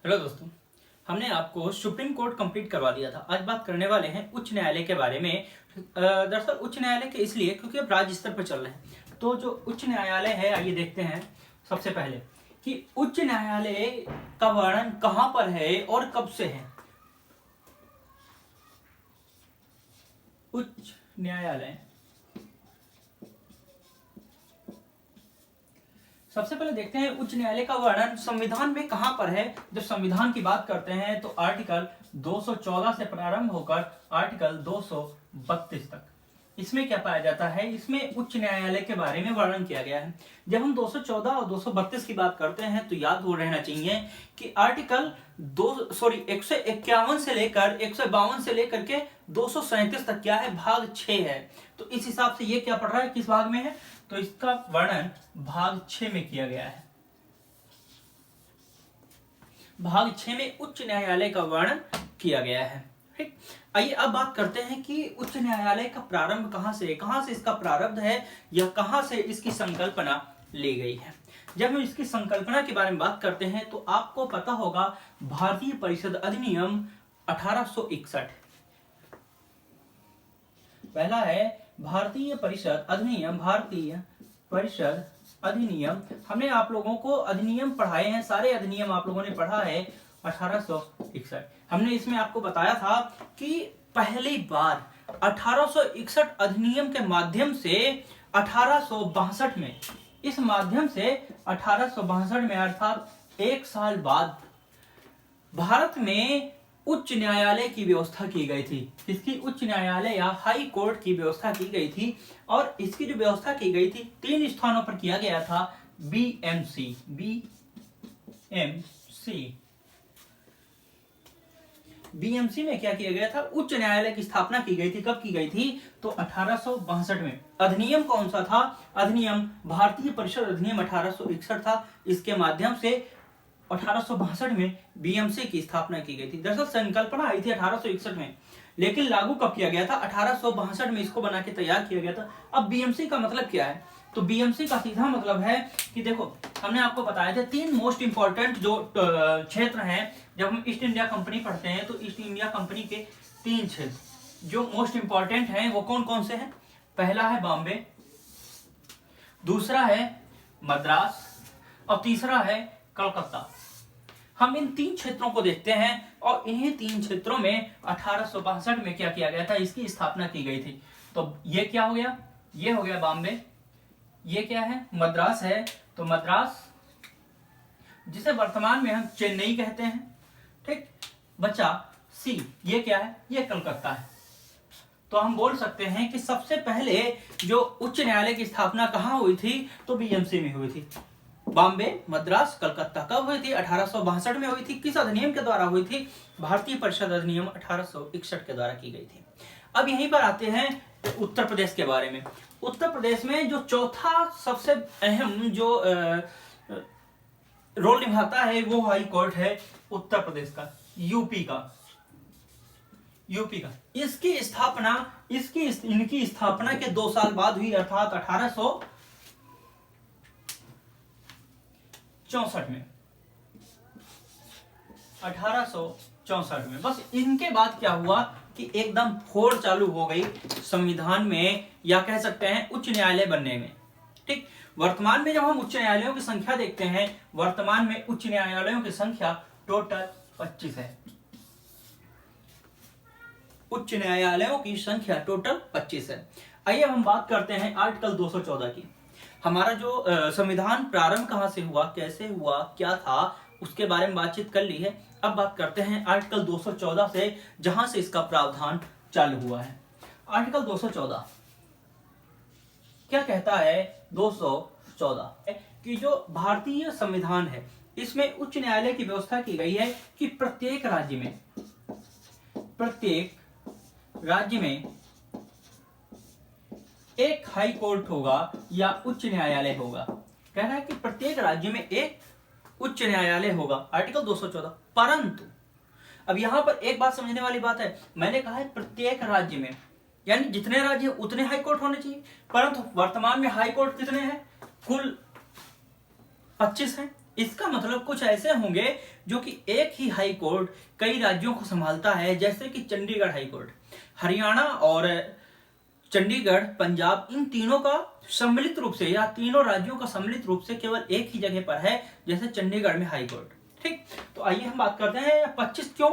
Hello दोस्तों, हमने आपको सुप्रीम कोर्ट कंप्लीट करवा दिया था। आज बात करने वाले हैं उच्च न्यायालय के बारे में। दरअसल उच्च न्यायालय के इसलिए क्योंकि अब राज्य स्तर पर चल रहे हैं। तो जो उच्च न्यायालय है, आइए देखते हैं सबसे पहले कि उच्च न्यायालय का वर्णन कहां पर है और कब से है। उच्च न्यायालय सबसे पहले देखते हैं उच्च न्यायालय का वर्णन संविधान में कहां पर है। जब संविधान की बात करते हैं तो आर्टिकल 214 से प्रारंभ होकर आर्टिकल 232 तक इसमें क्या पाया जाता है, इसमें उच्च न्यायालय के बारे में वर्णन किया गया है। जब हम 214 और 232 की बात करते हैं तो याद हो रहना चाहिए कि आर्टिकल 151 से लेकर 152 से लेकर के 237 तक क्या है, भाग 6 है। तो इस हिसाब से ये क्या पढ़ रहा है, किस भाग में है, तो इसका वर्णन भाग 6 में किया गया है। भाग 6 में उच्च न्यायालय का वर्णन किया गया है। ठीक, आइए अब बात करते हैं कि उच्च न्यायालय का प्रारंभ कहां से इसका प्रारब्ध है या कहां से इसकी संकल्पना ली गई है। जब हम इसकी संकल्पना के बारे में बात करते हैं तो आपको पता होगा भारतीय परिषद अधिनियम 1861 पहला है। भारतीय परिषद अधिनियम हमने आप लोगों को अधिनियम पढ़ाए हैं, सारे अधिनियम आप लोगों ने पढ़ा है। 1861 हमने इसमें आपको बताया था कि पहली बार 1861 अधिनियम के माध्यम से 1862 में, इस माध्यम से 1862 में अर्थात एक साल बाद भारत में उच्च न्यायालय की व्यवस्था की गई थी। इसकी उच्च न्यायालय या हाई कोर्ट की व्यवस्था की गई थी और इसकी जो व्यवस्था की गई थी 3 स्थानों पर किया गया था। बीएमसी में क्या किया गया था, उच्च न्यायालय की स्थापना की गई थी। कब की गई थी, तो 1862 में। अधिनियम कौन सा था, अधिनियम भारतीय परिषद अधिनियम 1861 था। इसके माध्यम से 1862 में बीएमसी की स्थापना की गई थी। दरअसल संकल्पना आई थी 1861 में, लेकिन लागू कब किया गया था, 1862 में इसको बना के तैयार किया गया था। अब बीएमसी का मतलब क्या है, तो बीएमसी का सीधा मतलब है कि देखो, हमने आपको बताया था 3 मोस्ट इंपॉर्टेंट जो क्षेत्र हैं। जब हम ईस्ट इंडिया कंपनी पढ़ते हैं तो ईस्ट इंडिया कंपनी के 3 क्षेत्र जो मोस्ट इंपॉर्टेंट हैं वो कौन कौन से हैं। पहला है बॉम्बे, दूसरा है मद्रास और तीसरा है कलकत्ता। हम इन 3 क्षेत्रों को देखते हैं और इन्हीं 3 क्षेत्रों में 1862 में क्या किया गया था, इसकी स्थापना की गई थी। तो ये क्या हो गया, ये हो गया बॉम्बे, ये क्या है, मद्रास है। तो मद्रास जिसे वर्तमान में हम चेन्नई कहते हैं, ठीक, बचा सी, ये क्या है, ये कलकत्ता है। तो हम बोल सकते हैं कि सबसे पहले जो उच्च न्यायालय की स्थापना कहां हुई थी, तो बीएमसी में हुई थी। बॉम्बे, मद्रास, कलकत्ता कब हुई थी, 1862 में हुई थी। किस अधिनियम के द्वारा हुई थी, भारतीय परिषद अधिनियम 1861 के द्वारा की गई थी। अब यहीं पर आते हैं उत्तर प्रदेश के बारे में। उत्तर प्रदेश में जो चौथा सबसे अहम जो रोल निभाता है वो हाई कोर्ट है उत्तर प्रदेश का, यूपी का। इनकी स्थापना के 2 साल बाद हुई, अर्थात 1864 में। बस इनके बाद क्या हुआ कि एकदम फोड़ चालू हो गई संविधान में, या कह सकते हैं उच्च न्यायालय बनने में। ठीक, वर्तमान में जब हम उच्च न्यायालयों की संख्या देखते हैं, वर्तमान में उच्च न्यायालयों की संख्या टोटल 25 है। उच्च न्यायालयों की संख्या टोटल 25 है। आइए हम बात करते हैं आर्टिकल 214 की। हमारा जो संविधान प्रारंभ कहां से हुआ, कैसे हुआ, क्या था, उसके बारे में बातचीत कर ली है। अब बात करते हैं आर्टिकल 214 से, जहां से इसका प्रावधान चालू हुआ है। आर्टिकल 214 क्या कहता है, 214 कि जो भारतीय संविधान है इसमें उच्च न्यायालय की व्यवस्था की गई है कि प्रत्येक राज्य में एक हाई कोर्ट होगा या उच्च न्यायालय होगा। कह रहा है कि प्रत्येक राज्य में एक उच्च न्यायालय होगा, आर्टिकल 214। परंतु अब यहां पर एक बात समझने वाली बात है, मैंने कहा है प्रत्येक राज्य में, यानी जितने राज्य उतने हाई कोर्ट होने चाहिए। परंतु वर्तमान में हाई कोर्ट कितने हैं, कुल 25 हैं। इसका मतलब कुछ ऐसे होंगे जो कि एक ही हाई कोर्ट कई राज्यों को संभालता है, जैसे कि चंडीगढ़ हाई कोर्ट, हरियाणा और चंडीगढ़, पंजाब, इन तीनों का सम्मिलित रूप से या तीनों राज्यों का सम्मिलित रूप से केवल एक ही जगह पर है, जैसे चंडीगढ़ में हाई कोर्ट। ठीक, तो आइए हम बात करते हैं 25 क्यों,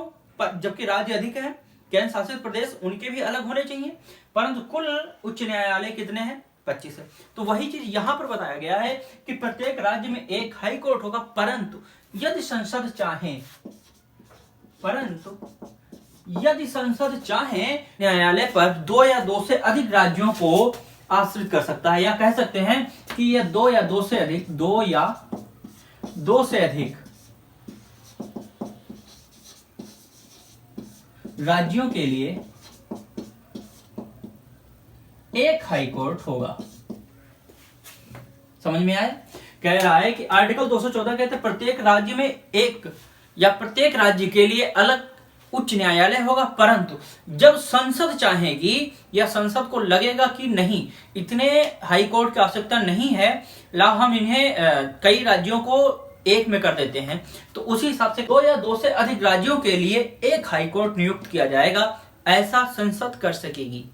जबकि राज्य अधिक है, केंद्र शासित प्रदेश उनके भी अलग होने चाहिए, परंतु कुल उच्च न्यायालय कितने हैं? 25 है। तो वही चीज यहां पर बताया गया है कि प्रत्येक राज्य में एक हाई कोर्ट होगा, परंतु यदि संसद चाहे न्यायालय पर 2 या 2 से अधिक राज्यों को आश्रित कर सकता है, या कह सकते हैं कि यह 2 या 2 से अधिक राज्यों के लिए एक हाई कोर्ट होगा। समझ में आया? कह रहा है कि आर्टिकल 214 कहते हैं प्रत्येक राज्य में एक या प्रत्येक राज्य के लिए अलग उच्च न्यायालय होगा, परंतु जब संसद चाहेगी या संसद को लगेगा कि नहीं, इतने हाई कोर्ट की आवश्यकता नहीं है, ला हम इन्हें कई राज्यों को एक में कर देते हैं, तो उसी हिसाब से 2 या 2 से अधिक राज्यों के लिए एक हाई कोर्ट नियुक्त किया जाएगा, ऐसा संसद कर सकेगी।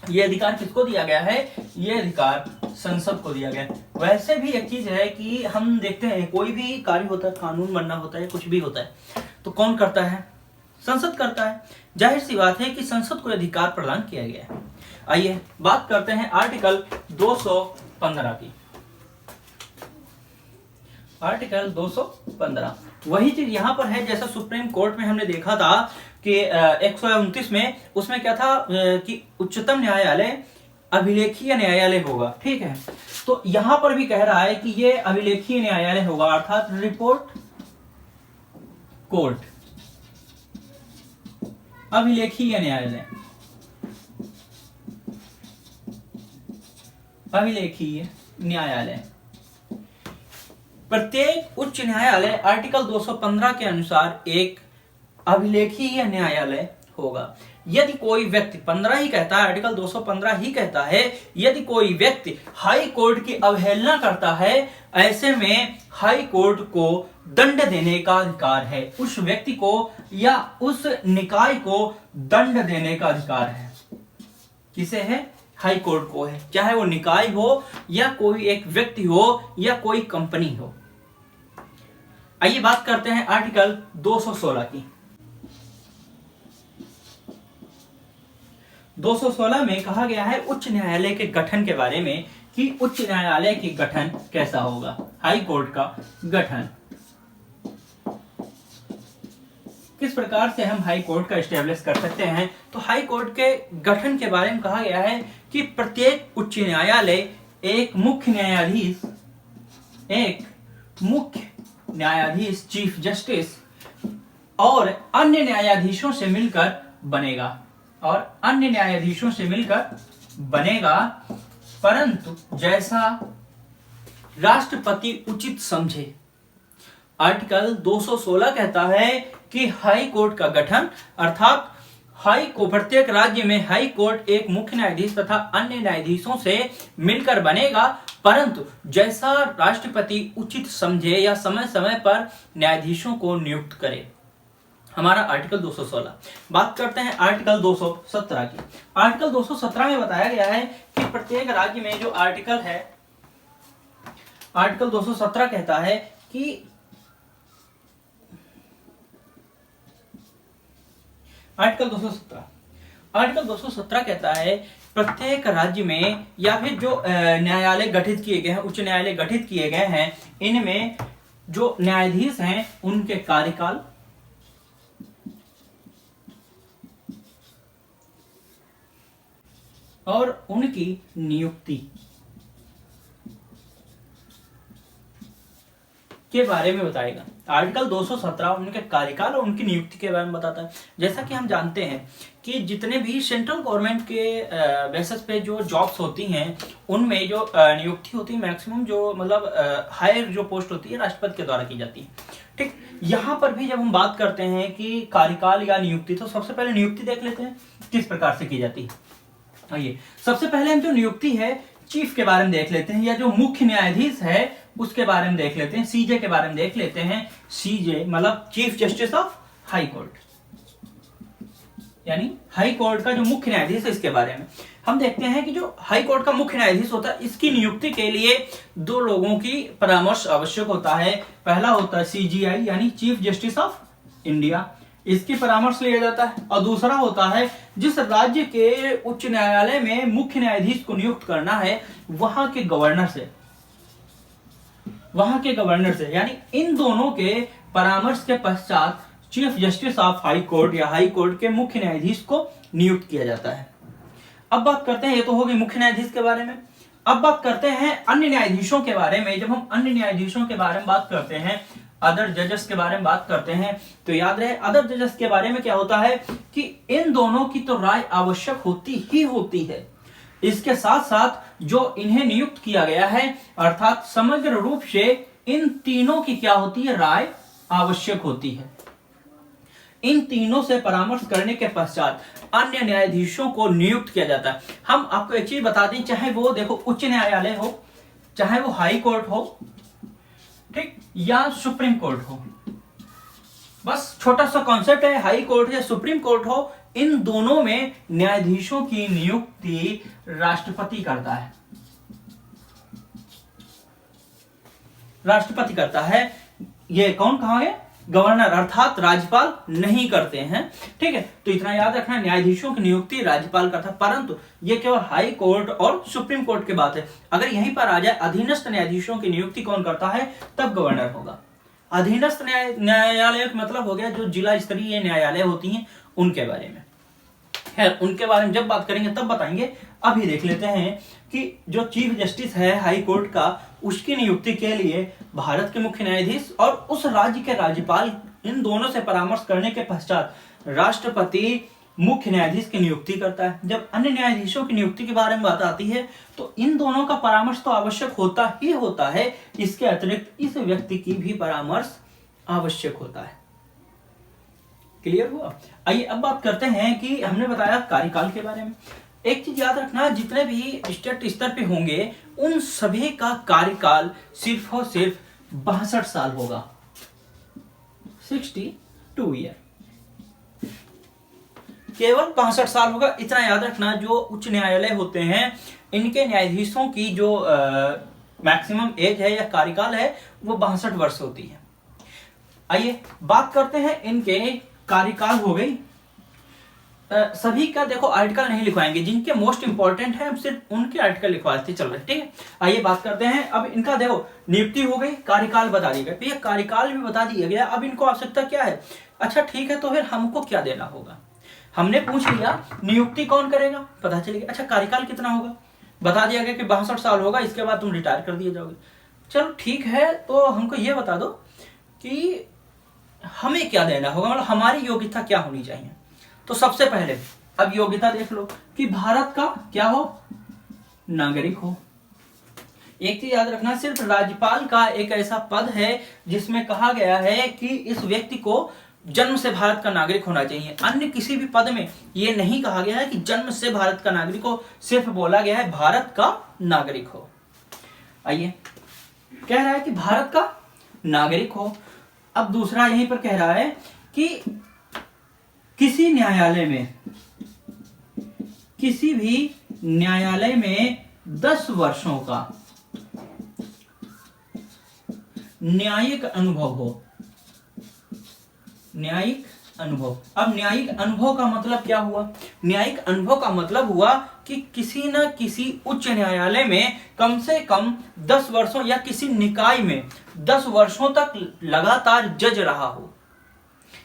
ये अधिकार किसको दिया गया है? ये अधिकार संसद को दिया गया है। वैसे भी एक चीज है कि हम देखते हैं कोई भी कार्य होता है, कानून बनना होता है, कुछ भी होता है, तो कौन करता है? संसद करता है। जाहिर सी बात है कि संसद को अधिकार प्रदान किया गया है। आइए बात करते हैं आर्टिकल 215 की। आर्टिकल 215 वही चीज यहां पर है जैसा सुप्रीम कोर्ट में हमने देखा था कि 129 में, उसमें क्या था कि उच्चतम न्यायालय अभिलेखीय न्यायालय होगा। ठीक है, तो यहां पर भी कह रहा है कि ये अभिलेखीय न्यायालय होगा, अर्थात रिपोर्ट कोर्ट, अभिलेखीय न्यायालय, अभिलेखीय न्यायालय। प्रत्येक उच्च न्यायालय आर्टिकल 215 के अनुसार एक अभिलेखीय न्यायालय होगा। यदि कोई व्यक्ति 15 ही कहता है, आर्टिकल 215 ही कहता है, यदि कोई व्यक्ति हाई कोर्ट की अवहेलना करता है, ऐसे में हाई कोर्ट को दंड देने का अधिकार है, उस व्यक्ति को या उस निकाय को दंड देने का अधिकार है। किसे है? हाई कोर्ट को है, चाहे वो निकाय हो या कोई एक व्यक्ति हो या कोई कंपनी हो। आइए बात करते हैं आर्टिकल 216 की। 216 में कहा गया है उच्च न्यायालय के गठन के बारे में कि उच्च न्यायालय की गठन कैसा होगा, हाई कोर्ट का गठन किस प्रकार से हम हाई कोर्ट का एस्टेब्लिश कर सकते हैं। तो हाई कोर्ट के गठन के बारे में कहा गया है कि प्रत्येक उच्च न्यायालय एक मुख्य न्यायाधीश चीफ जस्टिस और अन्य न्यायाधीशों से मिलकर बनेगा, परंतु जैसा राष्ट्रपति उचित समझे। आर्टिकल 216 कहता है कि हाई कोर्ट का गठन अर्थात प्रत्येक राज्य में हाई कोर्ट एक मुख्य न्यायाधीश तथा अन्य न्यायाधीशों से मिलकर बनेगा, परंतु जैसा राष्ट्रपति उचित समझे या समय समय पर न्यायाधीशों को नियुक्त करे। हमारा आर्टिकल 216। बात करते हैं आर्टिकल 217 की। आर्टिकल 217 में बताया गया है कि प्रत्येक राज्य में जो आर्टिकल है, आर्टिकल 217 कहता है कि आर्टिकल 217 कहता है प्रत्येक राज्य में या फिर जो न्यायालय गठित किए गए हैं, उच्च न्यायालय गठित किए गए हैं, इनमें जो न्यायाधीश हैं उनके कार्यकाल और उनकी नियुक्ति के बारे में बताएगा। आर्टिकल 217 उनके कार्यकाल और उनकी नियुक्ति के बारे में बताता है। जैसा कि हम जानते हैं कि जितने भी सेंट्रल गवर्नमेंट के बेसिस पे जो जॉब्स होती हैं, उनमें जो नियुक्ति होती है मैक्सिमम जो मतलब हायर जो पोस्ट होती है राष्ट्रपति के द्वारा की जाती है। ठीक, यहाँ पर भी जब हम बात करते हैं कि कार्यकाल या नियुक्ति, तो सबसे पहले नियुक्ति देख लेते हैं किस प्रकार से की जाती है। आइए सबसे पहले हम जो नियुक्ति है चीफ के बारे में देख लेते हैं, या जो मुख्य न्यायाधीश है उसके बारे में देख लेते हैं, सीजे के बारे में देख लेते हैं। सीजे मतलब chief justice of high court, यानी हाई कोर्ट का जो मुख्य न्यायाधीश है, इसके बारे में हम देखते हैं कि जो हाई कोर्ट का मुख्य न्यायाधीश होता है, इसकी नियुक्ति के लिए दो लोगों की परामर्श आवश्यक होता है। पहला होता है सीजीआई यानी चीफ जस्टिस ऑफ इंडिया, इसकी परामर्श लिया जाता है। और दूसरा होता है जिस राज्य के उच्च न्यायालय में मुख्य न्यायाधीश को नियुक्त करना है वहां के गवर्नर से, यानी इन दोनों के परामर्श के पश्चात chief justice of high court या हाई कोर्ट के मुख्य न्यायाधीश को नियुक्त किया जाता है। अब बात करते हैं, ये तो होगी मुख्य न्यायाधीश के बारे में। अब बात करते हैं अन्य न्यायाधीशों के बारे में। जब हम अन्य न्यायाधीशों के बारे में बात करते हैं, अदर जजेस के बारे में बात करते हैं, तो याद रहे अदर जजेस के बारे में क्या होता है कि इन दोनों की तो राय आवश्यक होती है। इसके साथ साथ जो इन्हें नियुक्त किया गया है, अर्थात समग्र रूप से इन तीनों की क्या होती है, राय आवश्यक होती है। इन तीनों से परामर्श करने के पश्चात अन्य न्यायाधीशों को नियुक्त किया जाता है। हम आपको एक चीज बता दें, चाहे वो देखो उच्च न्यायालय हो, चाहे वो हाई कोर्ट हो, ठीक, या सुप्रीम कोर्ट हो, बस छोटा सा कॉन्सेप्ट है, हाई कोर्ट या सुप्रीम कोर्ट हो, इन दोनों में न्यायाधीशों की नियुक्ति राष्ट्रपति करता है। राष्ट्रपति करता है। ये कौन कहा है, गवर्नर अर्थात राज्यपाल नहीं करते हैं। ठीक है, तो इतना याद रखना, न्यायाधीशों की नियुक्ति राज्यपाल करता है, परंतु ये केवल हाई कोर्ट और सुप्रीम कोर्ट की बात है। अगर यहीं पर आ जाए अधीनस्थ न्यायाधीशों की नियुक्ति कौन करता है, तब गवर्नर होगा। अधीनस्थ न्यायालय का मतलब हो गया जो जिला स्तरीय न्यायालय होती हैं उनके बारे में है, उनके बारे में जब बात करेंगे तब बताएंगे। अभी देख लेते हैं कि जो चीफ जस्टिस है हाई कोर्ट का, उसकी नियुक्ति के लिए भारत के मुख्य न्यायाधीश और उस राज्य के राज्यपाल, इन दोनों से परामर्श करने के पश्चात राष्ट्रपति मुख्य न्यायाधीश की नियुक्ति करता है। जब अन्य न्यायाधीशों की नियुक्ति के बारे में बात आती है तो इन दोनों का परामर्श तो आवश्यक होता है, इसके अतिरिक्त इस व्यक्ति की भी परामर्श आवश्यक होता है। क्लियर हुआ? आइए अब बात करते हैं कि हमने बताया कार्यकाल के बारे में। एक चीज याद रखना, जितने भी स्टेट स्तर पे होंगे उन सभी का कार्यकाल सिर्फ और सिर्फ 62 साल होगा, 62 ईयर, केवल 62 साल होगा। इतना याद रखना, जो उच्च न्यायालय होते हैं इनके न्यायाधीशों की जो मैक्सिमम एज है या कार्यकाल है वो 62 वर्ष होती है। आइए बात करते हैं, इनके कार्यकाल हो गई। सभी का देखो आर्टिकल नहीं लिखवाएंगे, जिनके मोस्ट इंपॉर्टेंट है हम सिर्फ उनके आर्टिकल लिखवाते चल रहे, ठीक है। आइए बात करते हैं, अब इनका देखो नियुक्ति हो गई, कार्यकाल बता दिया गया, तो ये कार्यकाल भी बता दिया गया। अब इनको आवश्यकता क्या है, अच्छा ठीक है, तो फिर हमको क्या देना होगा। हमने पूछ लिया नियुक्ति कौन करेगा, पता चलेगा। अच्छा कार्यकाल कितना होगा, बता दिया गया कि 62 साल होगा, इसके बाद तुम रिटायर कर दिए जाओगे। चलो ठीक है, तो हमको ये बता दो कि हमें क्या देना होगा, मतलब हमारी योग्यता क्या होनी चाहिए। तो सबसे पहले अब योग्यता देख लो कि भारत का क्या हो, नागरिक हो। एक चीज याद रखना, सिर्फ राज्यपाल का एक ऐसा पद है जिसमें कहा गया है कि इस व्यक्ति को जन्म से भारत का नागरिक होना चाहिए। अन्य किसी भी पद में यह नहीं कहा गया है कि जन्म से भारत का नागरिक हो, सिर्फ बोला गया है भारत का नागरिक हो। आइए, कह रहा है कि भारत का नागरिक हो। अब दूसरा यहीं पर कह रहा है कि किसी भी न्यायालय में 10 वर्षों का न्यायिक अनुभव हो। न्यायिक अनुभव, अब न्यायिक अनुभव का मतलब क्या हुआ, न्यायिक अनुभव का मतलब हुआ कि किसी न किसी उच्च न्यायालय में कम से कम 10 वर्षों या किसी निकाय में 10 वर्षों तक लगातार जज रहा हो।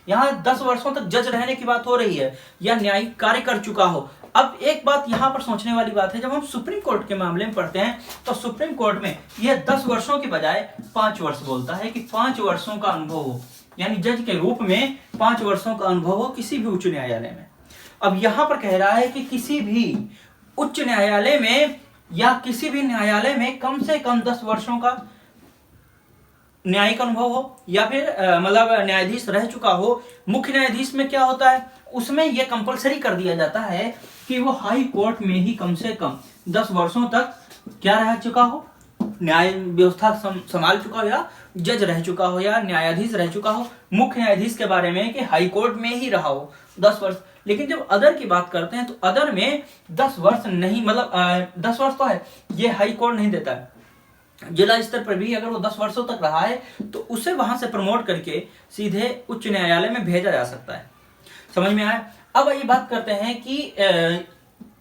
यहां 10 वर्षों तक जज रहने की बात हो रही है, या न्यायिक कार्य कर चुका हो। अब एक बात यहां पर सोचने वाली बात है, जब हम सुप्रीम कोर्ट के मामले में पढ़ते हैं तो सुप्रीम कोर्ट में यह 10 वर्षों की बजाय 5 वर्ष बोलता है कि 5 वर्षों का अनुभव हो, यानी जज के रूप में 5 वर्षों का अनुभव हो किसी भी उच्च न्यायालय में। अब यहां पर कह रहा है कि किसी भी उच्च न्यायालय में या किसी भी न्यायालय में कम से कम 10 वर्षों का न्यायिक अनुभव हो, या फिर मतलब न्यायाधीश रह चुका हो। मुख्य न्यायाधीश में क्या होता है, उसमें यह कंपलसरी कर दिया जाता है कि वो हाई कोर्ट में ही कम से कम 10 वर्षों तक क्या रह चुका हो, न्याय व्यवस्था संभाल चुका हो, या जज रह चुका हो, या न्यायाधीश रह चुका हो। मुख्य न्यायाधीश के बारे में कि हाई कोर्ट में ही रहा हो 10 वर्ष। लेकिन जब अदर की बात करते हैं तो अदर में 10 वर्ष नहीं, मतलब 10 वर्ष तो है, ये हाई कोर्ट नहीं देता है। जिला स्तर पर भी अगर वो 10 वर्षों तक रहा है तो उसे वहां से प्रमोट करके सीधे उच्च न्यायालय में भेजा जा सकता है। समझ में आया? अब ये बात करते हैं कि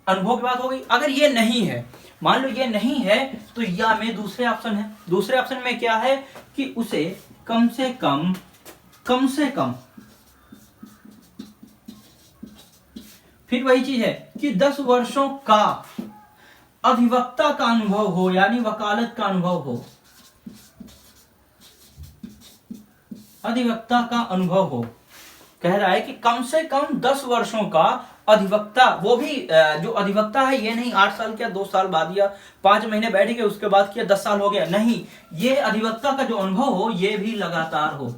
अनुभव की बात हो गई। अगर ये नहीं है, मान लो ये नहीं है, तो या में दूसरे ऑप्शन है। दूसरे ऑप्शन में क्या है कि उसे कम से कम फिर वही चीज है कि 10 वर्षों का अधिवक्ता का अनुभव हो, यानी वकालत का अनुभव हो, अधिवक्ता का अनुभव हो। कह रहा है कि कम से कम 10 वर्षों का अधिवक्ता, वो भी जो अधिवक्ता है ये नहीं 8 साल किया 2 साल बाद, या 5 महीने बैठ गए उसके बाद किया 10 साल हो गया, नहीं, ये अधिवक्ता का जो अनुभव हो ये भी लगातार हो।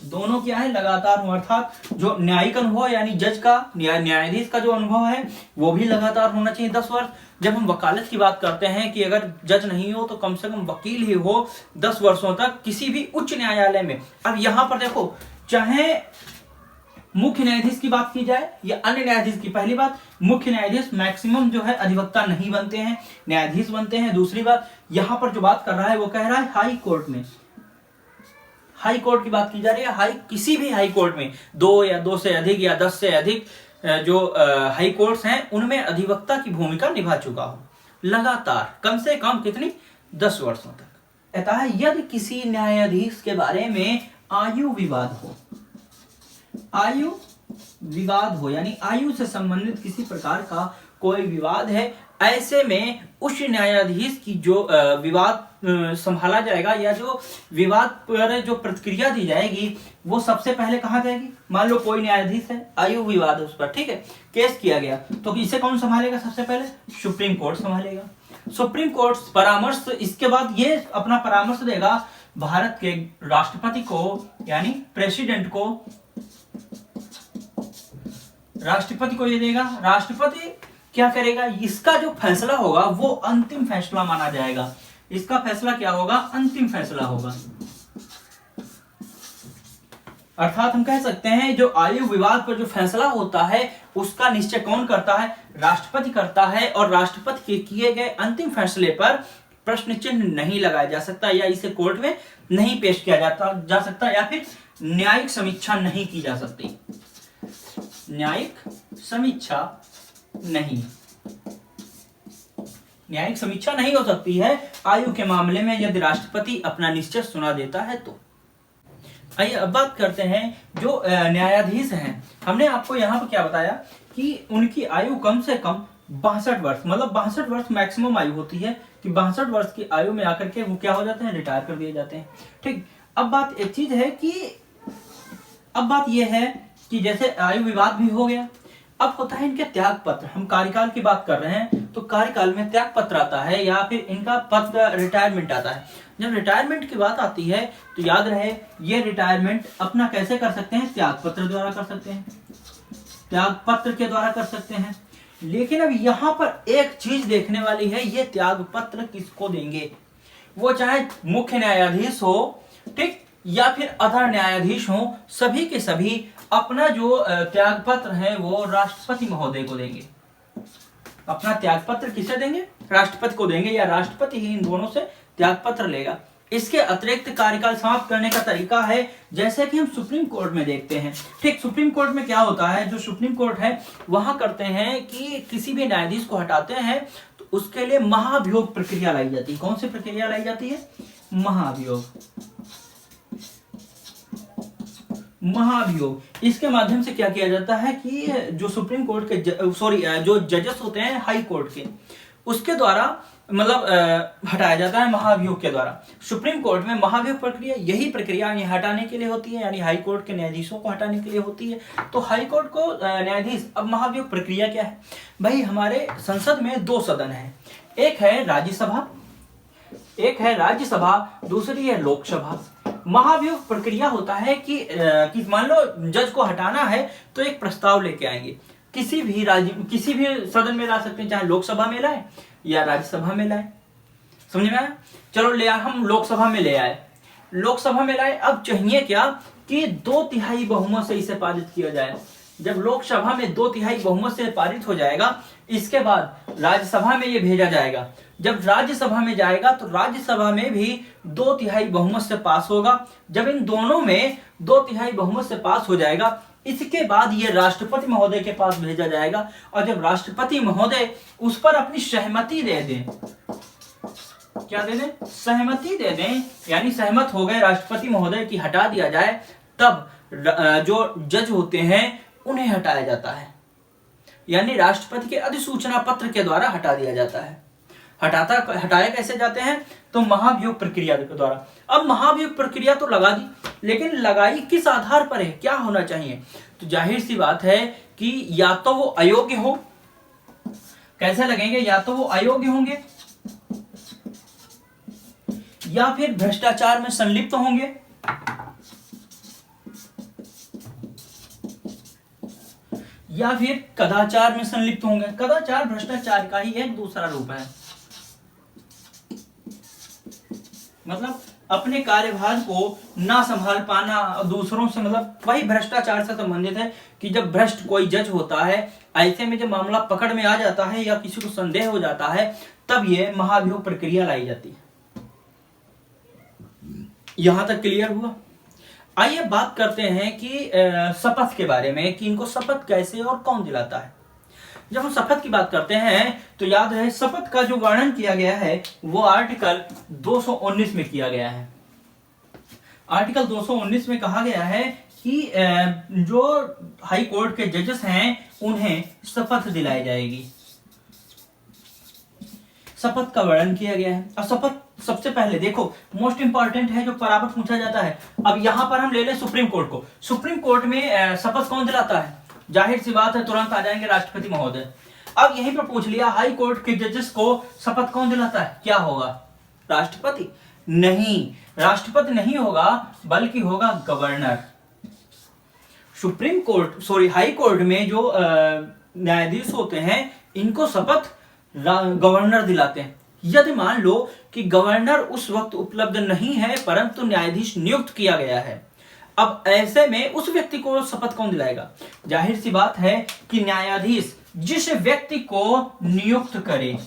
दोनों क्या है? लगातार हो। अर्थात जो न्यायिक अनुभव यानी जज का, न्यायाधीश का जो अनुभव है वो भी लगातार होना चाहिए 10 वर्ष। जब हम वकालत की बात करते हैं कि अगर जज नहीं हो तो कम से कम वकील ही हो 10 वर्षों तक किसी भी उच्च न्यायालय में। अब यहां पर देखो, चाहे मुख्य न्यायाधीश की बात की जाए या अन्य न्यायाधीश की, पहली बात मुख्य न्यायाधीश मैक्सिमम जो है अधिवक्ता नहीं बनते हैं, न्यायाधीश बनते हैं। दूसरी बात, यहां पर जो बात कर रहा है वो कह रहा है हाई कोर्ट में, हाई कोर्ट की बात की जा रही है। किसी भी हाई कोर्ट में 2 या 2 से अधिक या 10 से अधिक जो हाई कोर्ट्स हैं उनमें अधिवक्ता की भूमिका निभा चुका हो लगातार, कम से कम कितनी? 10 वर्षों तक। कहता है यदि किसी न्यायाधीश के बारे में आयु विवाद हो, आयु विवाद हो यानी आयु से संबंधित किसी प्रकार का कोई विवाद है, ऐसे में उच्च न्यायाधीश की जो विवाद संभाला जाएगा या जो विवाद पर जो प्रतिक्रिया दी जाएगी वो सबसे पहले कहां जाएगी? मान लो कोई न्यायाधीश है, आयु विवाद उस पर, ठीक है, केस किया गया, तो इसे कौन संभालेगा? सबसे पहले सुप्रीम कोर्ट संभालेगा। सुप्रीम कोर्ट परामर्श, इसके बाद ये अपना परामर्श देगा भारत के राष्ट्रपति को, यानी प्रेसिडेंट को, राष्ट्रपति को ये देगा। राष्ट्रपति क्या करेगा? इसका जो फैसला होगा वो अंतिम फैसला माना जाएगा। इसका फैसला क्या होगा? अंतिम फैसला होगा। अर्थात हम कह सकते हैं जो आयु विवाद पर जो फैसला होता है उसका निश्चय कौन करता है? राष्ट्रपति करता है, और राष्ट्रपति के किए गए अंतिम फैसले पर प्रश्न चिन्ह नहीं लगाया जा सकता, या इसे कोर्ट में नहीं पेश किया जा सकता, या फिर न्यायिक समीक्षा नहीं की जा सकती। न्यायिक समीक्षा नहीं, न्यायिक समीक्षा नहीं हो सकती है आयु के मामले में यदि राष्ट्रपति अपना निश्चय सुना देता है तो। आइए अब बात करते हैं जो न्यायाधीश हैं। हमने आपको यहाँ पर क्या बताया कि उनकी आयु कम से कम 62 वर्ष, मतलब 62 वर्ष मैक्सिमम आयु होती है कि 62 वर्ष की आयु में आकर के वो क्या हो जाते हैं? रिटायर कर दिए जाते हैं। ठीक, अब बात एक चीज है कि अब बात यह है कि जैसे आयु विवाद भी हो गया, अब होता है इनके त्याग पत्र। हम कार्यकाल की बात कर रहे हैं तो कार्यकाल में त्याग पत्र आता है या फिर इनका पद रिटायरमेंट आता है। जब रिटायरमेंट की बात आती है तो याद रहे ये रिटायरमेंट अपना कैसे कर सकते हैं? त्याग पत्र द्वारा कर सकते हैं, त्याग पत्र के द्वारा कर सकते हैं। लेकिन अब यहां पर एक चीज देखने वाली है, ये त्याग पत्र किसको देंगे? वो चाहे मुख्य न्यायाधीश हो, ठीक, या फिर अधर न्यायाधीश हो, सभी के सभी अपना जो त्याग पत्र है वो राष्ट्रपति महोदय को देंगे। अपना त्याग पत्र किसे देंगे? राष्ट्रपति को देंगे, या राष्ट्रपति ही इन दोनों से त्याग पत्र लेगा। इसके अतिरिक्त कार्यकाल समाप्त करने का तरीका है जैसे कि हम सुप्रीम कोर्ट में देखते हैं। ठीक, सुप्रीम कोर्ट में क्या होता है? जो सुप्रीम कोर्ट है वहां करते हैं कि किसी भी न्यायाधीश को हटाते हैं तो उसके लिए महाभियोग प्रक्रिया लाई जाती है। कौन सी प्रक्रिया लाई जाती है? महाभियोग। महाभियोग, इसके माध्यम से क्या किया जाता है कि जो सुप्रीम कोर्ट के जो जजेस होते हैं हाई कोर्ट के, उसके द्वारा मतलब हटाया जाता है महाभियोग के द्वारा। सुप्रीम कोर्ट में महाभियोग प्रक्रिया, यही प्रक्रिया हटाने के लिए होती है, यानी हाई कोर्ट के न्यायाधीशों को हटाने के लिए होती है। तो हाई कोर्ट को न्यायाधीश, अब महाभियोग प्रक्रिया क्या है भाई? हमारे संसद में 2 सदन है, एक है राज्यसभा, एक है राज्यसभा, दूसरी है लोकसभा। महाभियोग प्रक्रिया होता है कि मान लो जज को हटाना है तो एक प्रस्ताव लेके आएंगे, किसी भी सदन में ला सकते हैं, चाहे लोकसभा में लाए या राज्यसभा में लाए। समझ में आया? चलो ले आए, हम लोकसभा में ले आए, लोकसभा में लाए, अब चाहिए क्या कि 2/3 बहुमत से इसे पारित किया जाए। जब लोकसभा में 2/3 बहुमत से पारित हो जाएगा, इसके बाद राज्यसभा में ये भेजा जाएगा। जब राज्यसभा में जाएगा तो राज्यसभा में भी 2/3 बहुमत से पास होगा। जब इन दोनों में 2/3 बहुमत से पास हो जाएगा, इसके बाद ये राष्ट्रपति महोदय के पास भेजा जाएगा, और जब राष्ट्रपति महोदय उस पर अपनी सहमति दे दें, क्या दे दें? सहमति दे दें, यानी सहमत हो गए राष्ट्रपति महोदय की हटा दिया जाए, तब जो जज होते हैं उन्हें हटाया जाता है, यानी राष्ट्रपति के अधिसूचना पत्र के द्वारा हटा दिया जाता है। हटाया कैसे जाते हैं? तो महाभियोग प्रक्रिया के द्वारा। अब महाभियोग प्रक्रिया तो लगा दी, लेकिन लगाई किस आधार पर है, क्या होना चाहिए? तो जाहिर सी बात है कि या तो वो अयोग्य हो, कैसे लगेंगे? या तो वो अयोग्य होंगे, या फिर भ्रष्टाचार में संलिप्त होंगे, या फिर कदाचार में संलिप्त होंगे। कदाचार भ्रष्टाचार का ही एक दूसरा रूप है, मतलब अपने कार्यभार को ना संभाल पाना, दूसरों से, मतलब वही भ्रष्टाचार से संबंधित है कि जब भ्रष्ट कोई जज होता है, ऐसे में जब मामला पकड़ में आ जाता है या किसी को संदेह हो जाता है, तब ये महाभियोग प्रक्रिया लाई जाती है। यहां तक क्लियर हुआ? आइए बात करते हैं कि शपथ के बारे में, कि इनको शपथ कैसे और कौन दिलाता है। जब हम शपथ की बात करते हैं तो याद रहे, शपथ का जो वर्णन किया गया है वो आर्टिकल 219 में किया गया है। आर्टिकल 219 में कहा गया है कि जो हाई कोर्ट के जजेस हैं उन्हें शपथ दिलाई जाएगी। शपथ का वर्णन किया गया है। और शपथ सबसे पहले देखो मोस्ट इंपॉर्टेंट है, जो बराबर पूछा जाता है। अब यहां पर हम ले लें सुप्रीम कोर्ट को। सुप्रीम कोर्ट में शपथ कौन दिलाता है? जाहिर सी बात है, तुरंत आ जाएंगे राष्ट्रपति महोदय। अब यहीं पर पूछ लिया, हाई कोर्ट के जजेस को शपथ कौन दिलाता है? क्या होगा? राष्ट्रपति? नहीं, राष्ट्रपति नहीं होगा, बल्कि होगा governor. Supreme court, sorry, high court में जो न्यायाधीश होते हैं, इनको शपथ गवर्नर दिलाते हैं। यदि मान लो कि गवर्नर उस वक्त उपलब्ध नहीं है, परंतु न्यायाधीश नियुक्त किया गया है, अब ऐसे में उस व्यक्ति को शपथ कौन दिलाएगा? जाहिर सी बात है कि न्यायाधीश जिस व्यक्ति को नियुक्त करे,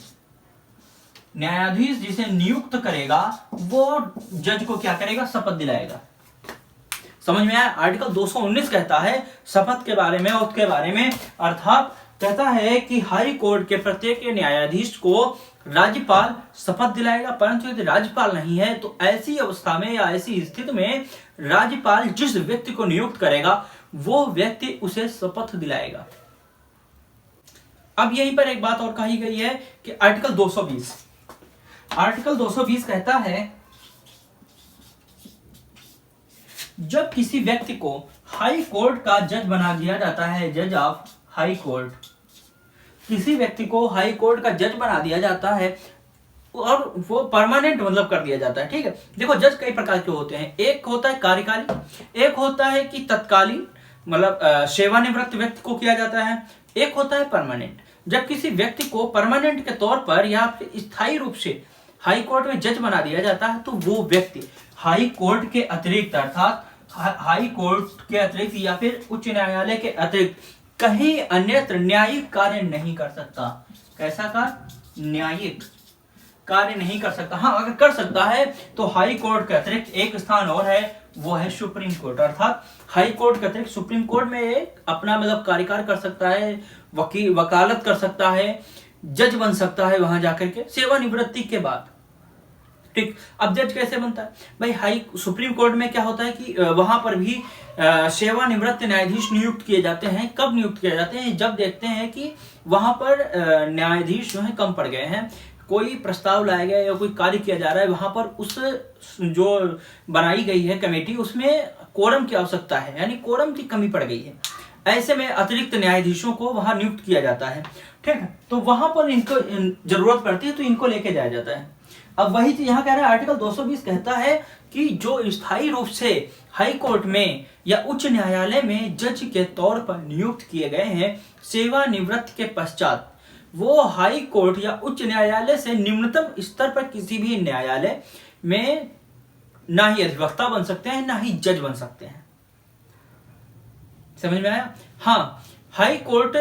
न्यायाधीश जिसे नियुक्त करेगा, वो जज को क्या करेगा? शपथ दिलाएगा। समझ में आया? आर्टिकल 219 कहता है शपथ के बारे में, उसके बारे में, अर्थात कहता है कि हाई कोर्ट के प्रत्येक न्यायाधीश को राज्यपाल शपथ दिलाएगा, परंतु यदि राज्यपाल नहीं है तो ऐसी अवस्था में या ऐसी स्थिति में राज्यपाल जिस व्यक्ति को नियुक्त करेगा वो व्यक्ति उसे शपथ दिलाएगा। अब यहीं पर एक बात और कही गई है कि आर्टिकल 220 कहता है जब किसी व्यक्ति को हाई कोर्ट का जज बना दिया जाता है, जज ऑफ हाई कोर्ट, किसी व्यक्ति को हाई कोर्ट का जज बना दिया जाता है और वो परमानेंट मतलब कर दिया जाता है। ठीक है, देखो जज कई प्रकार के होते हैं। एक होता है कार्यकाली, एक होता है कि तत्कालीन, मतलब सेवानिवृत्त व्यक्ति को किया जाता है, एक होता है परमानेंट। जब किसी व्यक्ति को परमानेंट के तौर पर या फिर स्थायी रूप से हाई कोर्ट में जज बना दिया जाता है, तो वो व्यक्ति हाई कोर्ट के अतिरिक्त, अर्थात हाई कोर्ट के अतिरिक्त या फिर उच्च न्यायालय के अतिरिक्त कहीं अन्यत्र न्यायिक कार्य नहीं कर सकता। कैसा कार्य? न्यायिक कार्य नहीं कर सकता। हाँ, अगर कर सकता है तो हाई कोर्ट के अतिरिक्त एक स्थान और है, वो है सुप्रीम कोर्ट। अर्थात हाई कोर्ट के अतिरिक्त सुप्रीम कोर्ट में एक अपना मतलब कार्यकाल कर सकता है, वकालत कर सकता है, जज बन सकता है वहां जाकर के सेवानिवृत्ति के बाद। ठीक, अब जज कैसे बनता है भाई? सुप्रीम कोर्ट में क्या होता है कि वहां पर भी सेवानिवृत्त न्यायाधीश नियुक्त किए जाते हैं। कब नियुक्त किए जाते हैं? जब देखते हैं कि वहां पर न्यायाधीश जो है कम पड़ गए हैं, कोई प्रस्ताव लाया गया या कोई कार्य किया जा रहा है, वहां पर उस जो बनाई गई है कमेटी, उसमें कोरम की आवश्यकता है, यानी कोरम की कमी पड़ गई है। ऐसे में अतिरिक्त न्यायाधीशों को वहां नियुक्त किया जाता है। ठीक है, तो वहां पर इनको जरूरत पड़ती है तो इनको लेके जाया जाता है। अब वही चीज यहाँ कह रहा है, आर्टिकल 220 कहता है कि जो स्थायी रूप से हाई कोर्ट में या उच्च न्यायालय में जज के तौर पर नियुक्त किए गए हैं, सेवानिवृत्त के पश्चात वो हाई कोर्ट या उच्च न्यायालय से निम्नतम स्तर पर किसी भी न्यायालय में ना ही अधिवक्ता बन सकते हैं, ना ही जज बन सकते हैं। समझ में आया? हाँ, हाई कोर्ट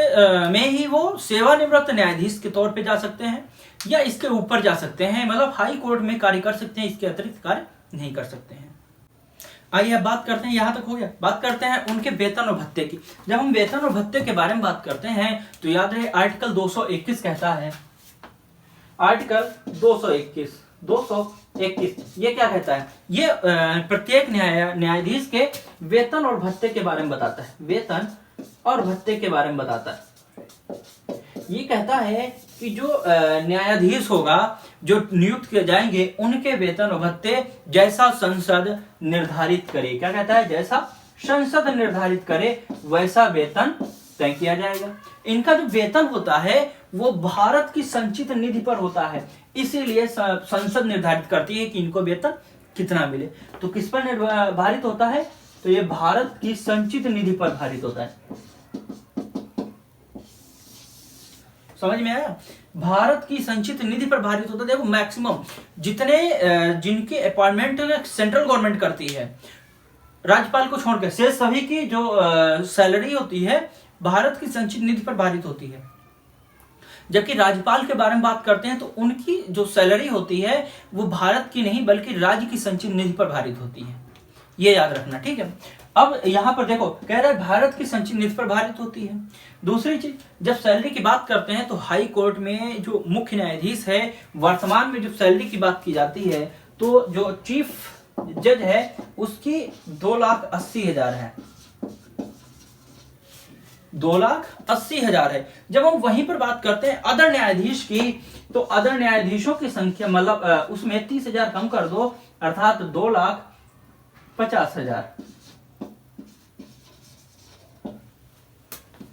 में ही वो सेवानिवृत्त न्यायाधीश के तौर पे जा सकते हैं या इसके ऊपर जा सकते हैं, मतलब हाई कोर्ट में कार्य कर सकते हैं, इसके अतिरिक्त कार्य नहीं कर सकते हैं। आइए अब बात करते हैं, यहां तक हो गया। बात करते हैं उनके वेतन और भत्ते की। जब हम वेतन और भत्ते के बारे में बात करते हैं तो याद रहे आर्टिकल 221 कहता है, आर्टिकल 221 ये क्या कहता है? ये प्रत्येक न्यायाधीश के वेतन और भत्ते के बारे में बताता है, वेतन और भत्ते के बारे में बताता है। ये कहता है कि जो न्यायाधीश होगा, जो नियुक्त किए जाएंगे, उनके वेतन और भत्ते जैसा संसद निर्धारित करे। क्या कहता है? जैसा संसद निर्धारित करे वैसा वेतन तय किया जाएगा। इनका जो वेतन होता है वो भारत की संचित निधि पर होता है, इसीलिए संसद निर्धारित करती है कि इनको वेतन कितना मिले। तो किस पर निर्धारित होता है? तो ये भारत की संचित निधि पर भारित होता है। समझ में आया? भारत की संचित निधि पर भारित होता है। देखो मैक्सिमम जिनके अपॉइंटमेंट सेंट्रल गवर्नमेंट करती है, राज्यपाल को छोड़कर शेष सभी की जो सैलरी होती है भारत की संचित निधि पर भारित होती है। जबकि राज्यपाल के बारे में बात करते हैं तो उनकी जो सैलरी होती है वो भारत की नहीं बल्कि राज्य की संचित निधि पर भारित होती है। ये याद रखना, ठीक है। अब यहां पर देखो कह रहा है भारत की संचित निधि पर भारित होती है। दूसरी चीज, जब सैलरी की बात करते हैं तो हाई कोर्ट में जो मुख्य न्यायाधीश है, वर्तमान में जब सैलरी की बात की जाती है तो जो चीफ जज है उसकी 2,80,000 है, 2,80,000 है। जब हम वहीं पर बात करते हैं अदर न्यायाधीश की, तो अदर न्यायाधीशों की संख्या मतलब उसमें 30,000 कम कर दो, अर्थात 2,50,000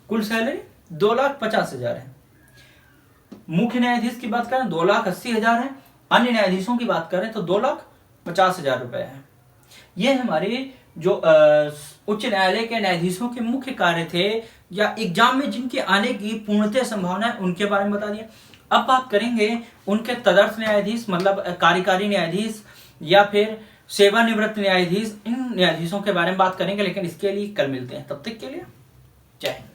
कुल सैलरी 2,50,000 है। मुख्य न्यायाधीश की बात करें 2,80,000 है, अन्य न्यायाधीशों की बात करें तो 2,50,000 रुपए है। ये हमारे जो उच्च न्यायालय के न्यायाधीशों के मुख्य कार्य थे या एग्जाम में जिनके आने की पूर्णतः संभावना है उनके बारे में बता दिया। अब बात करेंगे उनके तदर्थ न्यायाधीश मतलब कार्यकारी न्यायाधीश या फिर सेवानिवृत्त न्यायाधीश, इन न्यायाधीशों के बारे में बात करेंगे, लेकिन इसके लिए कल मिलते हैं। तब तक के लिए जय हिंद।